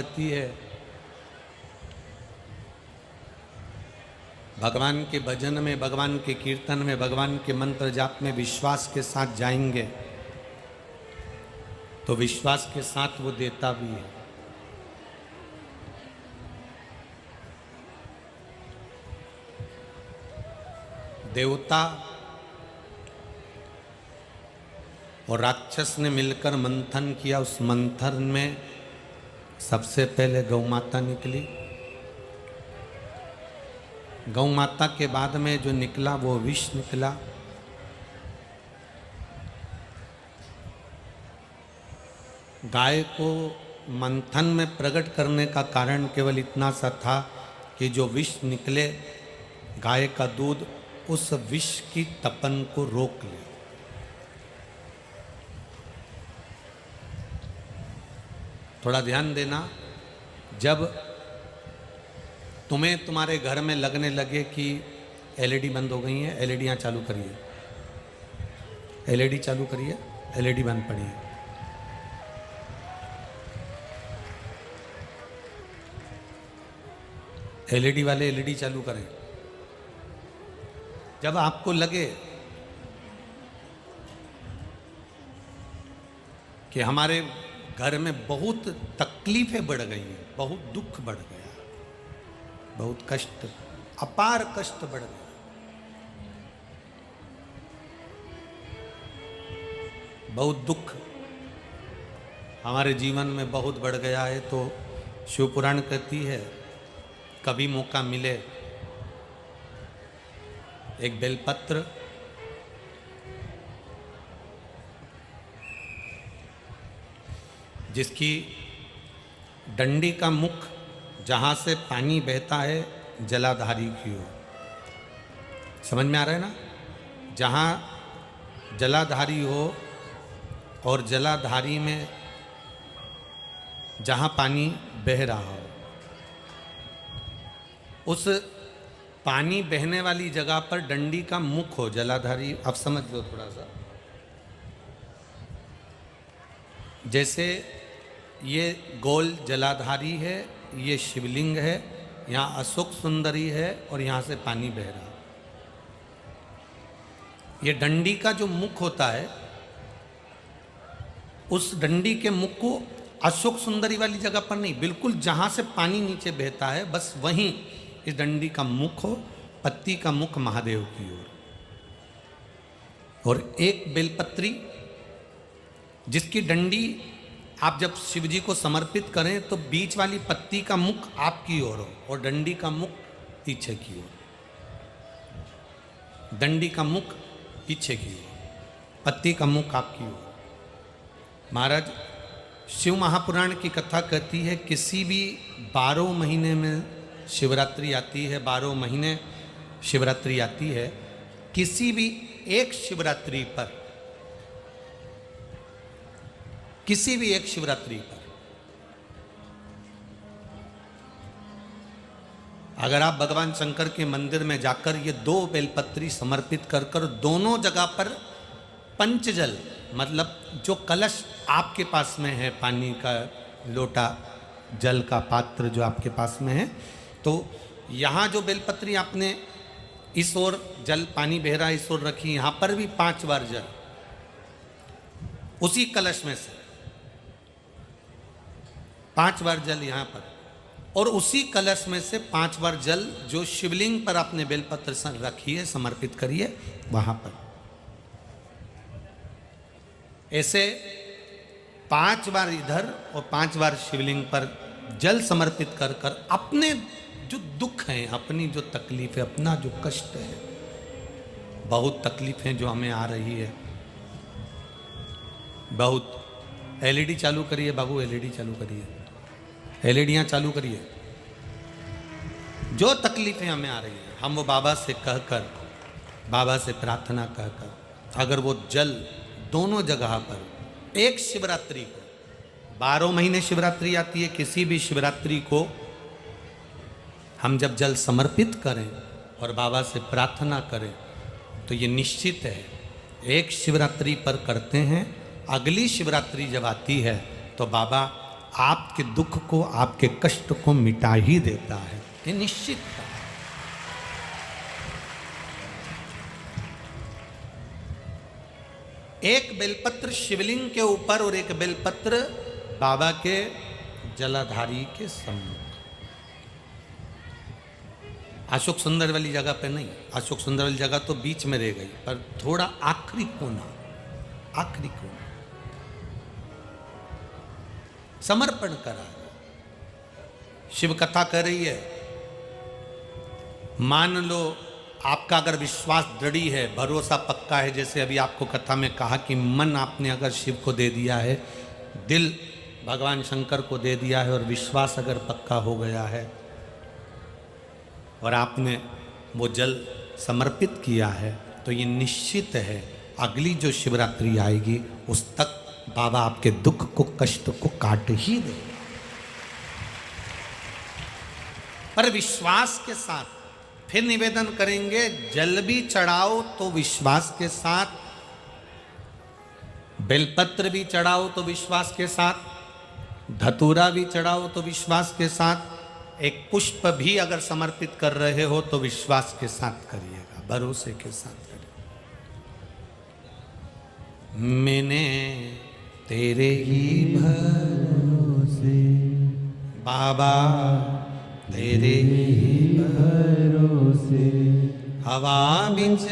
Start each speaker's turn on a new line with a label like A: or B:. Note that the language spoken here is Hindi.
A: कहती है, भगवान के भजन में, भगवान के कीर्तन में, भगवान के मंत्र जाप में विश्वास के साथ जाएंगे तो विश्वास के साथ वो देता भी है। देवता और राक्षस ने मिलकर मंथन किया। उस मंथन में सबसे पहले गौ माता निकली। गौ माता के बाद में जो निकला वो विष निकला। गाय को मंथन में प्रकट करने का कारण केवल इतना सा था कि जो विष निकले, गाय का दूध उस विष की तपन को रोक ले। थोड़ा ध्यान देना, जब तुम्हें तुम्हारे घर में लगने लगे कि एलईडी बंद हो गई है, एलईडी यहाँ चालू करिए, एलईडी चालू करिए, एलईडी बंद पड़ी है, एलईडी वाले एलईडी चालू करें। जब आपको लगे कि हमारे घर में बहुत तकलीफें बढ़ गई हैं, बहुत दुख बढ़ गया, बहुत कष्ट, अपार कष्ट बढ़ गया, बहुत दुख हमारे जीवन में बहुत बढ़ गया है, तो शिव पुराण कहती है कभी मौका मिले एक बेलपत्र जिसकी डंडी का मुख जहाँ से पानी बहता है जलाधारी की ओर, समझ में आ रहा है ना? जहाँ जलाधारी हो और जलाधारी में जहाँ पानी बह रहा हो, उस पानी बहने वाली जगह पर डंडी का मुख हो, जलाधारी। अब समझ लो थोड़ा सा, जैसे ये गोल जलाधारी है, ये शिवलिंग है, यहाँ अशोक सुंदरी है और यहाँ से पानी बह रहा है। ये डंडी का जो मुख होता है, उस डंडी के मुख को अशोक सुंदरी वाली जगह पर नहीं, बिल्कुल जहाँ से पानी नीचे बहता है बस वहीं इस डंडी का मुख हो, पत्ती का मुख महादेव की ओर। और एक बेलपत्री जिसकी डंडी आप जब शिव जी को समर्पित करें तो बीच वाली पत्ती का मुख आपकी ओर हो और डंडी का मुख पीछे की ओर, डंडी का मुख पीछे की ओर, पत्ती का मुख आपकी ओर। महाराज, शिव महापुराण की कथा कहती है किसी भी 12 महीने में शिवरात्रि आती है, 12 महीने शिवरात्रि आती है, किसी भी एक शिवरात्रि पर, किसी भी एक शिवरात्रि पर अगर आप भगवान शंकर के मंदिर में जाकर ये 2 बेलपत्री समर्पित कर कर दोनों जगह पर पंचजल, मतलब जो कलश आपके पास में है, पानी का लोटा, जल का पात्र जो आपके पास में है, तो यहाँ जो बेलपत्री आपने इस ओर जल पानी बह रहा है इस ओर रखी, यहाँ पर भी 5 बार जल उसी कलश में से 5 बार जल यहाँ पर, और उसी कलश में से 5 बार जल जो शिवलिंग पर आपने बेलपत्र रखी है समर्पित करिए वहाँ पर। ऐसे 5 बार इधर और 5 बार शिवलिंग पर जल समर्पित कर कर अपने जो दुख हैं, अपनी जो तकलीफ है, अपना जो कष्ट है, बहुत तकलीफें जो हमें आ रही है, बहुत। एलईडी चालू करिए बाबू, एलईडी चालू करिए, एलईडियाँ चालू करिए। जो तकलीफें हमें आ रही हैं, हम वो बाबा से कहकर, बाबा से प्रार्थना कहकर, अगर वो जल दोनों जगह पर एक शिवरात्रि को, 12 महीने शिवरात्रि आती है, किसी भी शिवरात्रि को हम जब जल समर्पित करें और बाबा से प्रार्थना करें तो ये निश्चित है, एक शिवरात्रि पर करते हैं, अगली शिवरात्रि जब आती है तो बाबा आपके दुख को, आपके कष्ट को मिटा ही देता है, ये निश्चित है। एक बेलपत्र शिवलिंग के ऊपर और एक बेलपत्र बाबा के जलाधारी के सम्मुख। अशोक सुंदर वाली जगह पे नहीं, अशोक सुंदर वाली जगह तो बीच में रह गई, पर थोड़ा आखिरी कोना, आखिरी कोना समर्पण करा। शिव कथा कर रही है, मान लो आपका अगर विश्वास दृढ़ है, भरोसा पक्का है, जैसे अभी आपको कथा में कहा कि मन आपने अगर शिव को दे दिया है, दिल भगवान शंकर को दे दिया है और विश्वास अगर पक्का हो गया है और आपने वो जल समर्पित किया है, तो ये निश्चित है अगली जो शिवरात्रि आएगी उस तक बाबा आपके दुख को, कष्ट को काट ही दे। पर विश्वास के साथ फिर निवेदन करेंगे, जल भी चढ़ाओ तो विश्वास के साथ, बेलपत्र भी चढ़ाओ तो विश्वास के साथ, धतूरा भी चढ़ाओ तो विश्वास के साथ, एक पुष्प भी अगर समर्पित कर रहे हो तो विश्वास के साथ करिएगा, भरोसे के साथ करिएगा। मैंने तेरे ही भरोसे बाबा, तेरे ही भरोसे हवा बिच